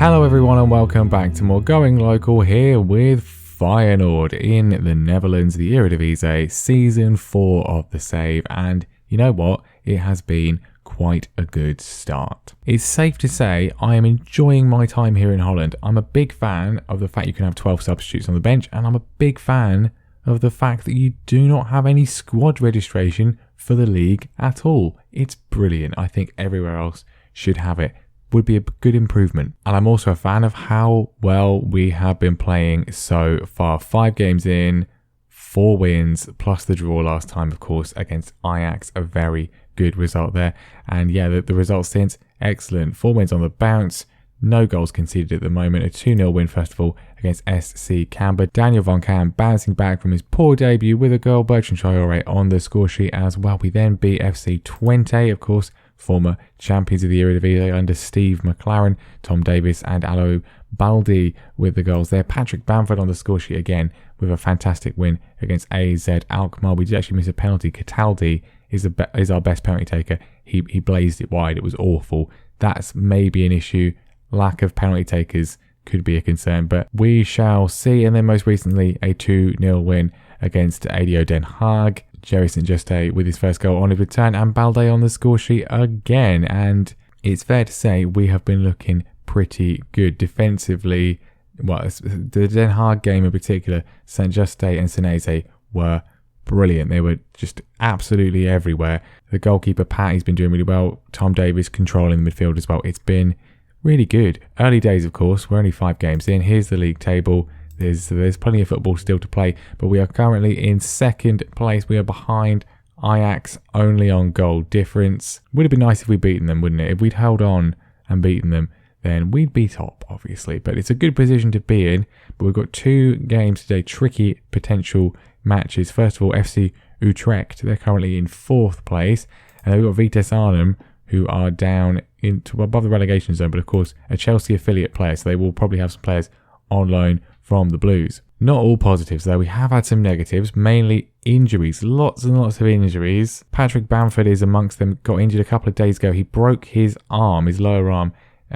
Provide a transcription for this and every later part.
Hello everyone and welcome back to more Going Local here with Feyenoord in the Netherlands, the Eredivisie, Season 4 of the Save, and you know what? It has been quite a good start. It's safe to say I am enjoying my time here in Holland. I'm a big fan of the fact you can have 12 substitutes on the bench, and I'm a big fan of the fact that you do not have any squad registration for the league at all. It's brilliant. I think everywhere else should have it. Would be a good improvement. And I'm also a fan of how well we have been playing so far. 5 games in, 4 wins, plus the draw last time, of course, against Ajax. A very good result there. And yeah, the results since, excellent. 4 wins on the bounce. No goals conceded at the moment. A 2-0 win, first of all, against SC Camber. Daniel Van Kam bouncing back from his poor debut with a goal. Bertrand Traoré on the score sheet as well. We then beat FC21, of course, former champions of the Eredivisie under Steve McLaren, Tom Davies and Alo Baldi with the goals there. Patrick Bamford on the score sheet again with a fantastic win against AZ Alkmaar. We did actually miss a penalty. Cataldi is our best penalty taker. He blazed it wide. It was awful. That's maybe an issue. Lack of penalty takers could be a concern, but we shall see. And then most recently a 2-0 win against ADO Den Haag. Jerry St. Juste with his first goal on his return, and Balde on the score sheet again. And it's fair to say we have been looking pretty good defensively. Well, the Den Haag game in particular, St. Juste and Seneze were brilliant. They were just absolutely everywhere. The goalkeeper, Pat, he's been doing really well. Tom Davies controlling the midfield as well. It's been really good. Early days, of course. We're only 5 games in. Here's the league table. There's plenty of football still to play, but we are currently in 2nd place. We are behind Ajax only on goal difference. Would have been nice if we'd beaten them, wouldn't it? If we'd held on and beaten them, then we'd be top, obviously. But it's a good position to be in. But we've got 2 games today, tricky potential matches. First of all, FC Utrecht. They're currently in 4th place. And then we've got Vitesse Arnhem, who are down into above the relegation zone, but of course a Chelsea affiliate player, so they will probably have some players on loan from the Blues. Not all positives though. We have had some negatives, mainly injuries. Lots and lots of injuries. Patrick Bamford is amongst them. Got injured a couple of days ago. He broke his arm, his lower arm.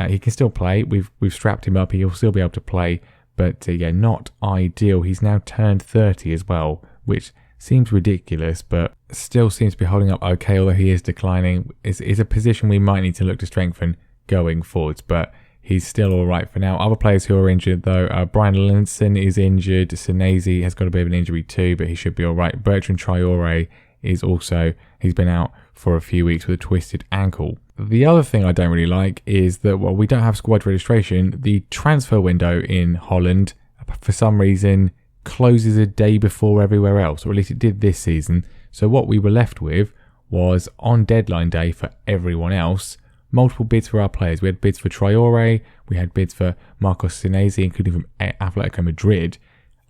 He can still play. We've strapped him up. He'll still be able to play, but yeah, not ideal. He's now turned 30 as well, which seems ridiculous, but still seems to be holding up okay, although he is declining. It's a position we might need to look to strengthen going forwards, but he's still all right for now. Other players who are injured, though, Brian Linson is injured. Senezi has got a bit of an injury too, but he should be all right. Bertrand Traoré is also, he's been out for a few weeks with a twisted ankle. The other thing I don't really like is that, well, we don't have squad registration. The transfer window in Holland, for some reason, closes a day before everywhere else, or at least it did this season. So what we were left with was, on deadline day for everyone else, multiple bids for our players. We had bids for Traoré, we had bids for Marcos Senezi, including from Atletico Madrid.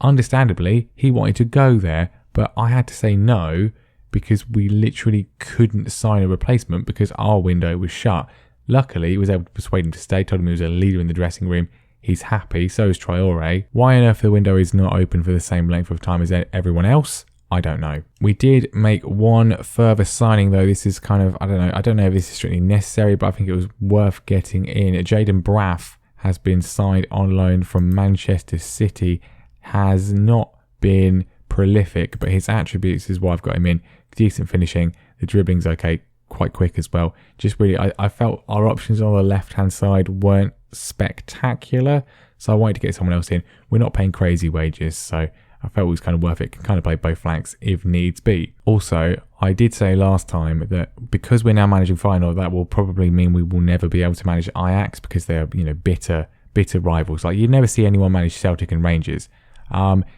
Understandably, he wanted to go there, but I had to say no because we literally couldn't sign a replacement because our window was shut. Luckily, he was able to persuade him to stay, told him he was a leader in the dressing room. He's happy, so is Traoré. Why on earth the window is not open for the same length of time as everyone else? I don't know. We did make one further signing though. This is kind of, I don't know if this is strictly necessary, but I think it was worth getting in. Jayden Braff has been signed on loan from Manchester City. Has not been prolific, but his attributes is why I've got him in. Decent finishing, the dribbling's okay, quite quick as well. Just really, I felt our options on the left-hand side weren't spectacular, so I wanted to get someone else in. We're not paying crazy wages, so I felt it was kind of worth it. Can kind of play both flanks if needs be. Also, I did say last time that because we're now managing Feyenoord, that will probably mean we will never be able to manage Ajax because they're, bitter rivals. Like, you'd never see anyone manage Celtic and Rangers.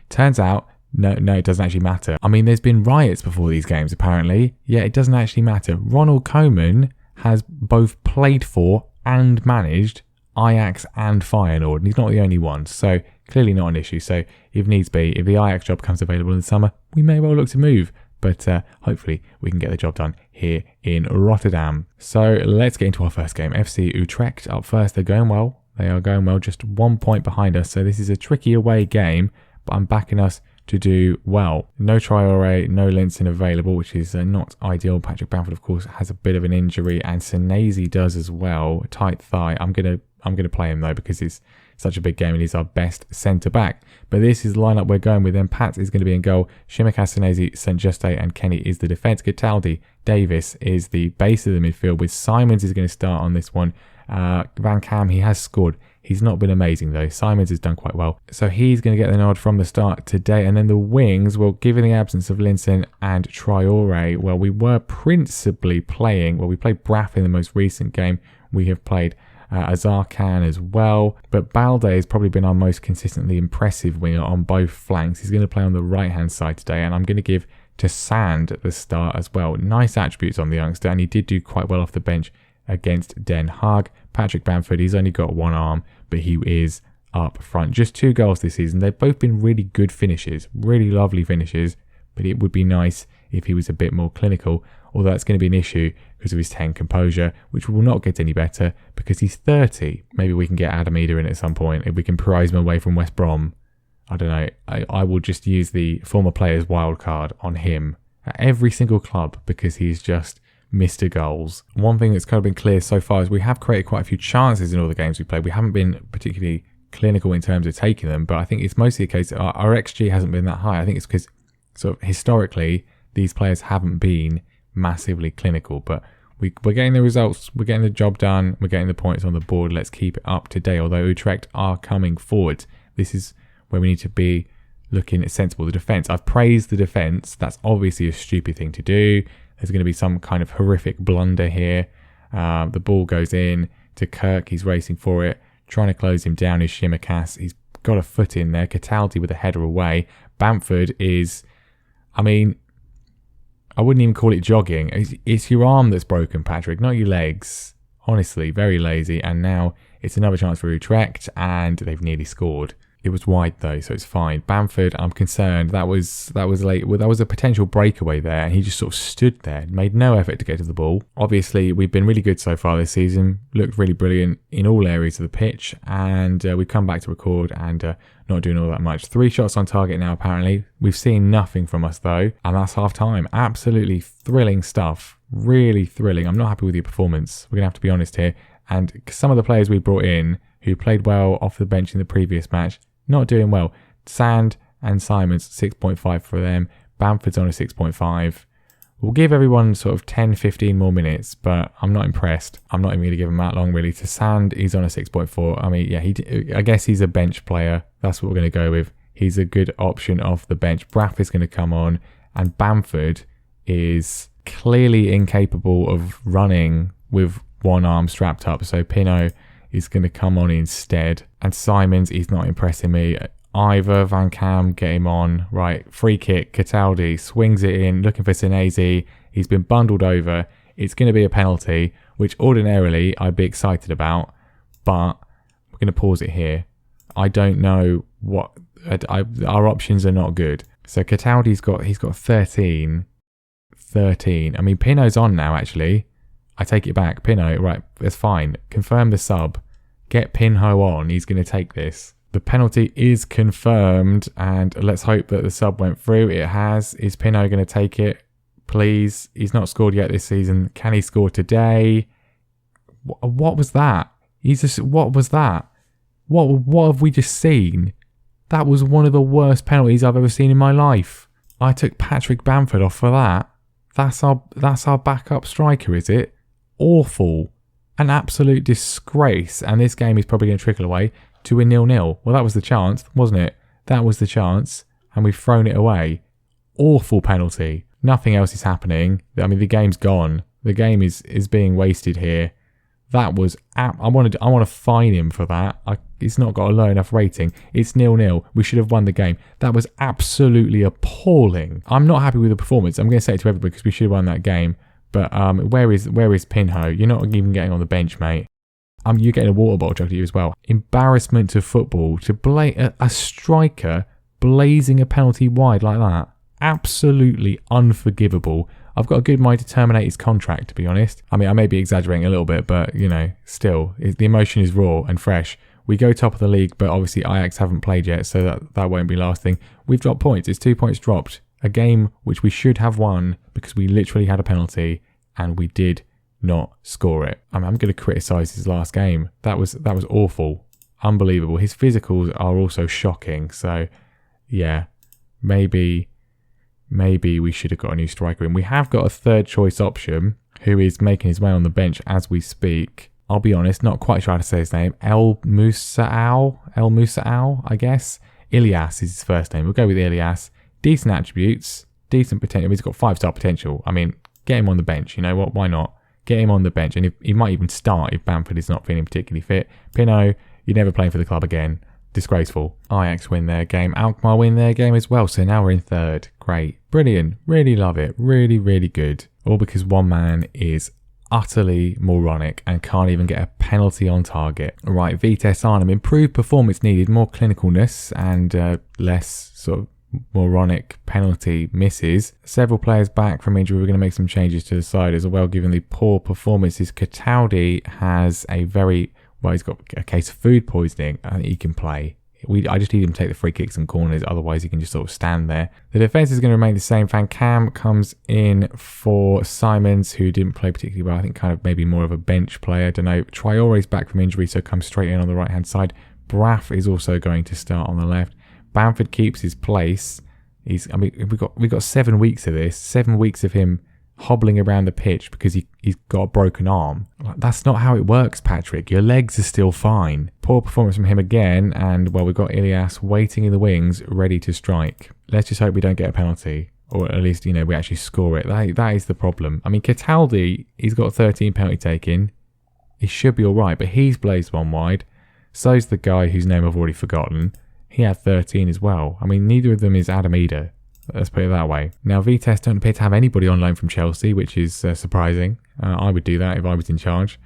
Turns out, no, it doesn't actually matter. I mean, there's been riots before these games, apparently. Yeah, it doesn't actually matter. Ronald Koeman has both played for and managed Ajax and Feyenoord, and he's not the only one, so clearly not an issue. So if needs be, if the Ajax job comes available in the summer, we may well look to move, but hopefully we can get the job done here in Rotterdam. So let's get into our first game. FC Utrecht up first. They are going well, just 1 point behind us, so this is a tricky away game, but I'm backing us to do well. No Traoré, no Linson available, which is not ideal. Patrick Bamford, of course, has a bit of an injury, and Senezi does as well. A tight thigh. I'm gonna I'm going to play him though because it's such a big game and he's our best centre-back. But this is the lineup we're going with. Then Pat is going to be in goal. Tsimikas, Senesi, St Juste and Kenny is the defence. Cataldi, Davis is the base of the midfield with Simons is going to start on this one. Van Cam, he has scored. He's not been amazing though. Simons has done quite well. So he's going to get the nod from the start today. And then the wings, well, given the absence of Linson and Traore, well, we were principally playing, well, we played Braff in the most recent game. We have played Azar Khan as well. But Balde has probably been our most consistently impressive winger on both flanks. He's going to play on the right-hand side today. And I'm going to give to Sand at the start as well. Nice attributes on the youngster. And he did do quite well off the bench against Den Haag. Patrick Bamford, he's only got one arm, but he is up front. Just 2 goals this season. They've both been really good finishes, really lovely finishes, but it would be nice if he was a bit more clinical, although that's going to be an issue because of his 10 composure, which will not get any better because he's 30. Maybe we can get Adam Eder in at some point. If we can prize him away from West Brom, I don't know. I will just use the former player's wildcard on him at every single club because he's just Mr. Goals. One thing that's kind of been clear so far is we have created quite a few chances in all the games we played. We haven't been particularly clinical in terms of taking them, but I think it's mostly a case that our XG hasn't been that high. I think it's because sort of historically these players haven't been massively clinical, but we're getting the results, we're getting the job done, we're getting the points on the board. Let's keep it up to date. Although Utrecht are coming forward, this is where we need to be looking at sensible. The defence, I've praised the defence. That's obviously a stupid thing to do. There's going to be some kind of horrific blunder here. The ball goes in to Kirk. He's racing for it. Trying to close him down is Tsimikas. He's got a foot in there. Cataldi with a header away. Bamford is, I mean, I wouldn't even call it jogging. It's your arm that's broken, Patrick, not your legs. Honestly, very lazy. And now it's another chance for Utrecht, and they've nearly scored. It was wide though, so it's fine. Bamford, I'm concerned. That was late. Well, that was a potential breakaway there, and he just sort of stood there, made no effort to get to the ball. Obviously, we've been really good so far this season. Looked really brilliant in all areas of the pitch, and we've come back to record and not doing all that much. 3 shots on target now, apparently. We've seen nothing from us though, and that's half time. Absolutely thrilling stuff. Really thrilling. I'm not happy with your performance. We're gonna have to be honest here. And some of the players we brought in who played well off the bench in the previous match, not doing well. Sand and Simons, 6.5 for them. Bamford's on a 6.5. We'll give everyone sort of 10, 15 more minutes, but I'm not impressed. I'm not even going to give him that long, really. To Sand, he's on a 6.4. I mean, yeah, I guess he's a bench player. That's what we're going to go with. He's a good option off the bench. Braff is going to come on, and Bamford is clearly incapable of running with one arm strapped up, so Pinot is going to come on instead. And Simons, he's not impressing me. Ivor, Van Cam, get him on. Right, free kick. Cataldi swings it in, looking for Senesi. He's been bundled over. It's going to be a penalty, which ordinarily I'd be excited about, but we're going to pause it here. I don't know what... our options are not good. So Cataldi's got 13. I mean, Pinot's on now, actually. I take it back. Pinot, right, that's fine. Confirm the sub. Get Pinho on. He's going to take this. The penalty is confirmed, and let's hope that the sub went through. It has. Is Pinho going to take it? Please. He's not scored yet this season. Can he score today? What was that? What was that? What have we just seen? That was one of the worst penalties I've ever seen in my life. I took Patrick Bamford off for that. That's our backup striker, is it? Awful. An absolute disgrace. And this game is probably going to trickle away to a 0-0. Well, that was the chance, wasn't it? That was the chance. And we've thrown it away. Awful penalty. Nothing else is happening. I mean, the game's gone. The game is being wasted here. That was... I want to fine him for that. It's not got a low enough rating. It's 0-0. We should have won the game. That was absolutely appalling. I'm not happy with the performance. I'm going to say it to everybody because we should have won that game. But where is Pinho? You're not even getting on the bench, mate. You're getting a water bottle chucked at you as well. Embarrassment to football. To a striker blazing a penalty wide like that. Absolutely unforgivable. I've got a good mind to terminate his contract, to be honest. I mean, I may be exaggerating a little bit, but, you know, still, the emotion is raw and fresh. We go top of the league, but obviously Ajax haven't played yet, so that won't be lasting. We've dropped points. It's 2 points dropped. A game which we should have won because we literally had a penalty and we did not score it. I'm going to criticise his last game. That was awful. Unbelievable. His physicals are also shocking. So, yeah, maybe we should have got a new striker in. We have got a third choice option who is making his way on the bench as we speak. I'll be honest, not quite sure how to say his name. El Musa'al, I guess. Ilias is his first name. We'll go with Ilias. Decent attributes, decent potential. He's got 5-star potential. I mean, get him on the bench. You know what? Why not? Get him on the bench. And he might even start if Bamford is not feeling particularly fit. Pinot, you're never playing for the club again. Disgraceful. Ajax win their game. Alkmaar win their game as well. So now we're in third. Great. Brilliant. Really love it. Really, really good. All because one man is utterly moronic and can't even get a penalty on target. Right, Vitesse Arnhem. Improved performance needed. More clinicalness and less sort of moronic penalty misses. Several players back from injury. We're going to make some changes to the side as well, given the poor performances. Cataldi has he's got a case of food poisoning. I think he can play. I just need him to take the free kicks and corners, otherwise he can just sort of stand there. The defence is going to remain the same. Van Cam comes in for Simons, who didn't play particularly well. I think kind of maybe more of a bench player. I don't know. Traore's back from injury, so comes straight in on the right-hand side. Braff is also going to start on the left. Bamford keeps his place. We've got 7 weeks of this. 7 weeks of him hobbling around the pitch because he's got a broken arm. That's not how it works, Patrick. Your legs are still fine. Poor performance from him again, and well, we've got Ilias waiting in the wings, ready to strike. Let's just hope we don't get a penalty, or at least, we actually score it. That is the problem. I mean, Cataldi, he's got 13 penalty taken. He should be all right, but he's blazed one wide. So's the guy whose name I've already forgotten. He had 13 as well. I mean, neither of them is Adam Eder. Let's put it that way. Now, Vitesse don't appear to have anybody on loan from Chelsea, which is surprising. I would do that if I was in charge.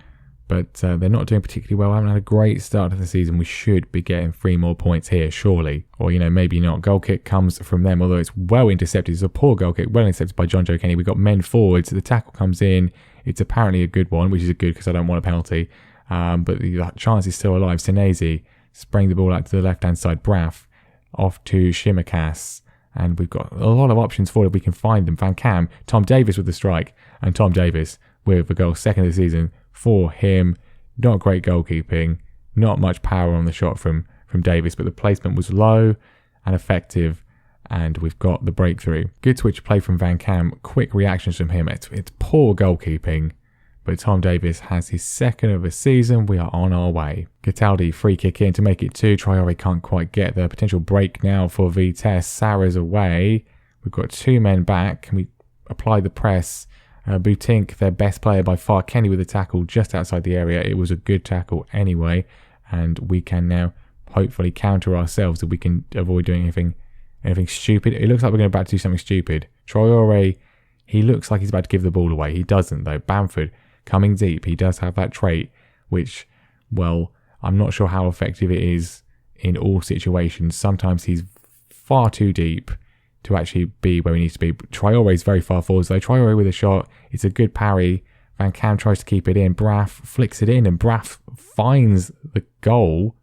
But they're not doing particularly well. I haven't had a great start to the season. We should be getting 3 more points here, surely. Or, maybe not. Goal kick comes from them, although it's well intercepted. It's a poor goal kick, well intercepted by John Joe Kenny. We've got men forwards. The tackle comes in. It's apparently a good one, which is good because I don't want a penalty. But the chance is still alive. Senesi spraying the ball out to the left-hand side. Braff off to Shimikas. And we've got a lot of options for it if we can find them. Van Cam, Tom Davis with the strike. And Tom Davis with the goal, second of the season for him. Not great goalkeeping. Not much power on the shot from Davis. But the placement was low and effective. And we've got the breakthrough. Good switch play from Van Cam. Quick reactions from him. It's poor goalkeeping. But Tom Davis has his second of the season. We are on our way. Cataldi free kick in to make it 2. Traore can't quite get the potential break now for Vitesse. Sarah's away. We've got 2 men back. Can we apply the press? Boutink, their best player by far. Kenny with the tackle just outside the area. It was a good tackle anyway. And we can now hopefully counter ourselves if we can avoid doing anything stupid. It looks like we're about to do something stupid. Traore, he looks like he's about to give the ball away. He doesn't though. Bamford coming deep. He does have that trait, which, well, I'm not sure how effective it is in all situations. Sometimes he's far too deep to actually be where he needs to be. Traore is very far forward, though. Traore with a shot. It's a good parry. Van Cam tries to keep it in. Braff flicks it in, and Braff finds the goal.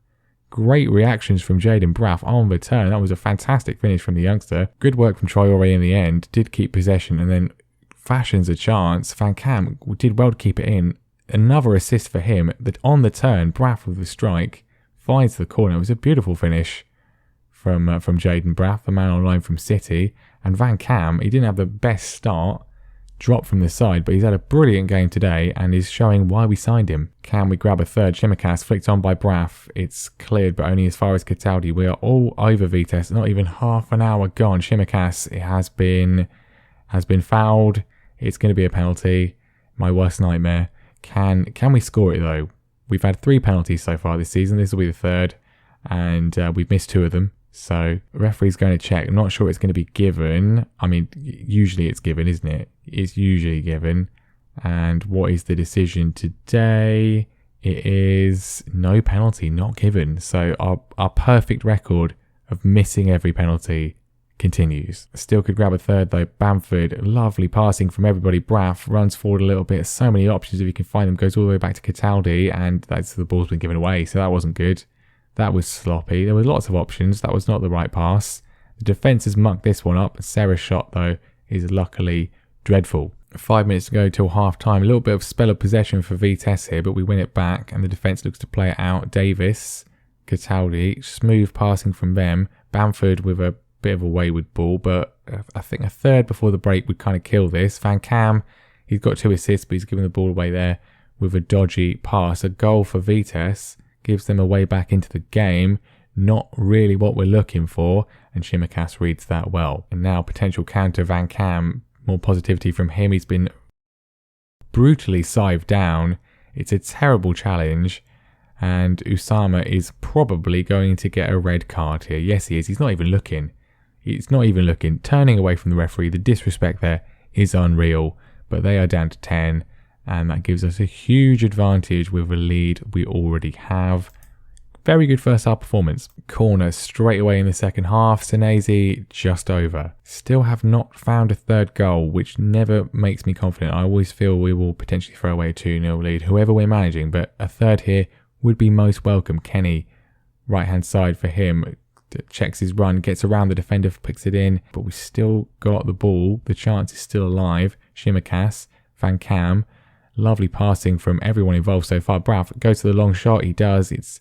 Great reactions from Jaden Braff on the turn. That was a fantastic finish from the youngster. Good work from Traore in the end. Did keep possession, and then fashions a chance. Van Cam did well to keep it in. Another assist for him. That on the turn, Braff with the strike finds the corner. It was a beautiful finish from Jaden Braff, the man on loan from City. And Van Cam, he didn't have the best start, dropped from the side, but he's had a brilliant game today and is showing why we signed him. Can we grab a third? Shimikas flicked on by Braff. It's cleared, but only as far as Cataldi. We are all over Vitesse. Not even half an hour gone. Shimikas, it has been fouled. It's going to be a penalty. My worst nightmare. Can we score it though? We've had 3 penalties so far this season. This will be the 3rd, and we've missed 2 of them. So the referee's going to check. I'm not sure it's going to be given. I mean, usually it's given, isn't it? It's usually given. And what is the decision today? It is no penalty, not given. So our perfect record of missing every penalty continues. Still could grab a 3rd though. Bamford, lovely passing from everybody. Braff runs forward a little bit. So many options if you can find them. Goes all the way back to Cataldi, and that's the ball's been given away. So that wasn't good. That was sloppy. There were lots of options. That was not the right pass. The defence has mucked this one up. Sarah's shot though is luckily dreadful. 5 minutes to go till half time. A little bit of spell of possession for Vitesse here, but we win it back and the defence looks to play it out. Davis, Cataldi, smooth passing from them. Bamford with a bit of a wayward ball, but I think a third before the break would kind of kill this. Van Cam, he's got 2 assists, but he's given the ball away there with a dodgy pass. A goal for Vitesse gives them a way back into the game. Not really what we're looking for, and Shimikas reads that well. And now potential counter. Van Cam, more positivity from him. He's been brutally scythed down. It's a terrible challenge, and Usama is probably going to get a red card here. Yes, he is. He's not even looking. He's not even looking. Turning away from the referee. The disrespect there is unreal, but they are down to 10, and that gives us a huge advantage with a lead we already have. Very good first half performance. Corner straight away in the second half. Senesi just over. Still have not found a third goal, which never makes me confident. I always feel we will potentially throw away a 2-0 lead, whoever we're managing, but a third here would be most welcome. Kenny, right hand side for him, checks his run, gets around the defender, picks it in, but we still got the ball. The chance is still alive. Shimikas, Van Cam, lovely passing from everyone involved so far. Braff goes to the long shot. He does. It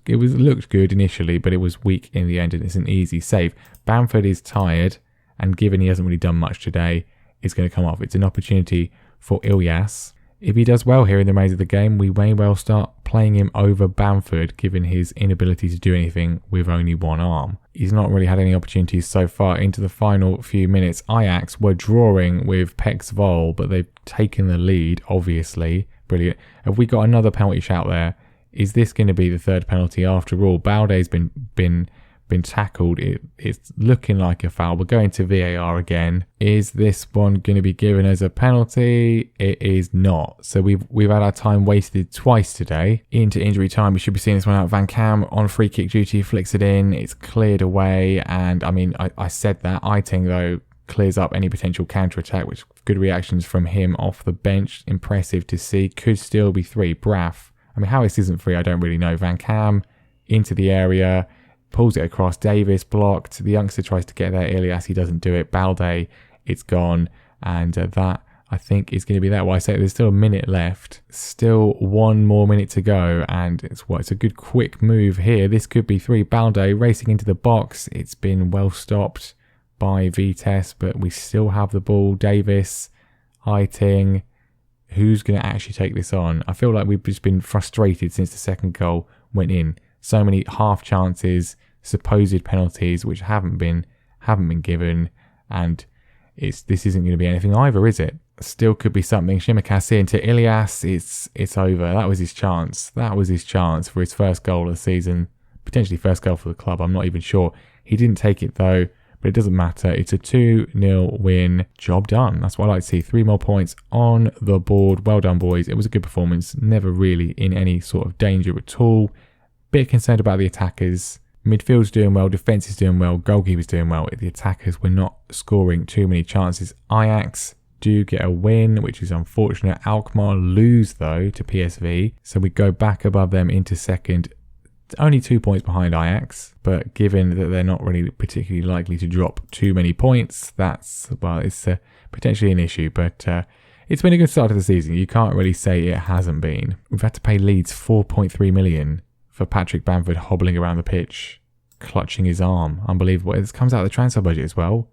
looked good initially, but it was weak in the end, and it's an easy save. Bamford is tired, and given he hasn't really done much today, it's going to come off. It's an opportunity for Ilyas. If he does well here in the remainder of the game, we may well start playing him over Bamford, given his inability to do anything with only one arm. He's not really had any opportunities so far into the final few minutes. Ajax were drawing with Pek Zwolle, but they've taken the lead, obviously. Brilliant. Have we got another penalty shout there? Is this going to be the third penalty after all? Balde's been tackled. It's looking like a foul. We're going to VAR again. Is this one going to be given as a penalty? It is not. So we've had our time wasted twice today. Into injury time. We should be seeing this one out. Van Cam on free kick duty, flicks it in. It's cleared away. And I mean, I said that. Eiting though clears up any potential counter attack, which good reactions from him off the bench. Impressive to see. Could still be 3. Braff. I mean, how this isn't 3, I don't really know. Van Cam into the area, pulls it across. Davis blocked. The youngster tries to get there. Ilyas, he doesn't do it. Balde, it's gone. And that, I think, is going to be that. Well, I say there's still a minute left. Still 1 more minute to go. And it's a good quick move here. This could be 3. Balde racing into the box. It's been well stopped by Vitesse, but we still have the ball. Davis, Eiting. Who's going to actually take this on? I feel like we've just been frustrated since the second goal went in. So many half chances, supposed penalties, which haven't been given, and this isn't going to be anything either, is it? Still could be something. Shimikas into Ilyas. It's over. That was his chance. That was his chance for his first goal of the season, potentially first goal for the club. I'm not even sure. He didn't take it though. But it doesn't matter. It's a 2-0 win. Job done. That's what I like to see. 3 more points on the board. Well done, boys. It was a good performance. Never really in any sort of danger at all. Bit concerned about the attackers. Midfield's doing well. Defence is doing well. Goalkeeper's doing well. The attackers were not scoring too many chances. Ajax do get a win, which is unfortunate. Alkmaar lose, though, to PSV. So we go back above them into second. Only 2 points behind Ajax, but given that they're not really particularly likely to drop too many points, it's potentially an issue. But it's been a good start to the season. You can't really say it hasn't been. We've had to pay Leeds 4.3 million for Patrick Bamford hobbling around the pitch, clutching his arm. Unbelievable. It comes out of the transfer budget as well.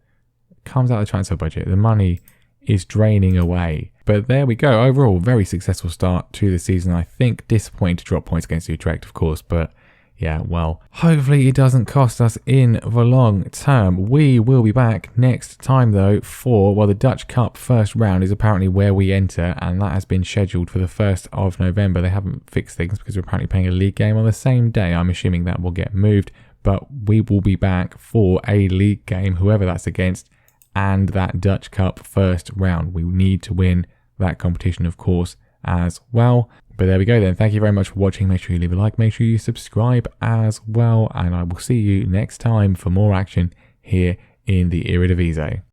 It comes out of the transfer budget. The money is draining away. But there we go. Overall, very successful start to the season. I think disappointing to drop points against Utrecht, of course, but yeah, well, hopefully it doesn't cost us in the long term. We will be back next time, though, for, the Dutch Cup first round is apparently where we enter, and that has been scheduled for the 1st of November. They haven't fixed things because we're apparently playing a league game on the same day. I'm assuming that will get moved, but we will be back for a league game, whoever that's against, and that Dutch Cup first round. We need to win that competition, of course, as well. But there we go then. Thank you very much for watching. Make sure you leave a like. Make sure you subscribe as well. And I will see you next time for more action here in the Eredivisie.